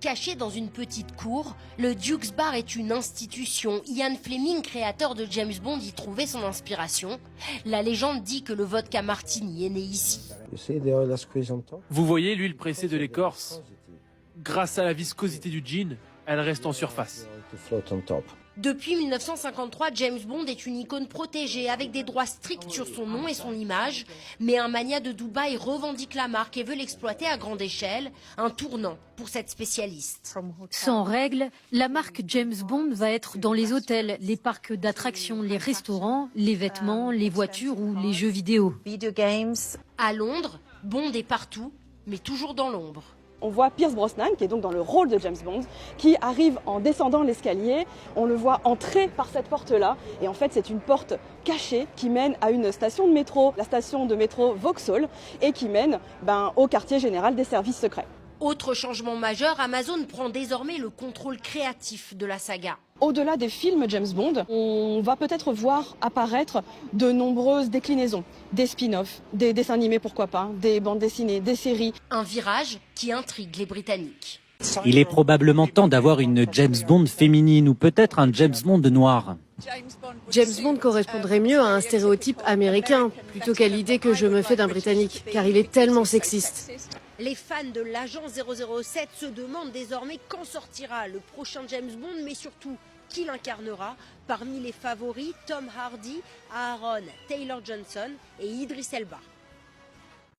Caché dans une petite cour, le Duke's Bar est une institution. Ian Fleming, créateur de James Bond, y trouvait son inspiration. La légende dit que le vodka martini est né ici. Vous voyez l'huile pressée de l'écorce? Grâce à la viscosité du gin, elle reste en surface. Depuis 1953, James Bond est une icône protégée avec des droits stricts sur son nom et son image. Mais un magnat de Dubaï revendique la marque et veut l'exploiter à grande échelle. Un tournant pour cette spécialiste. Sans règles, la marque James Bond va être dans les hôtels, les parcs d'attractions, les restaurants, les vêtements, les voitures ou les jeux vidéo. À Londres, Bond est partout, mais toujours dans l'ombre. On voit Pierce Brosnan, qui est donc dans le rôle de James Bond, qui arrive en descendant l'escalier. On le voit entrer par cette porte-là. Et en fait, c'est une porte cachée qui mène à une station de métro, la station de métro Vauxhall, et qui mène au quartier général des services secrets. Autre changement majeur, Amazon prend désormais le contrôle créatif de la saga. Au-delà des films James Bond, on va peut-être voir apparaître de nombreuses déclinaisons, des spin-offs, des dessins animés pourquoi pas, des bandes dessinées, des séries. Un virage qui intrigue les Britanniques. Il est probablement temps d'avoir une James Bond féminine ou peut-être un James Bond noir. James Bond correspondrait mieux à un stéréotype américain plutôt qu'à l'idée que je me fais d'un Britannique, car il est tellement sexiste. Les fans de l'agent 007 se demandent désormais quand sortira le prochain James Bond, mais surtout qui l'incarnera. Parmi les favoris, Tom Hardy, Aaron Taylor-Johnson et Idris Elba.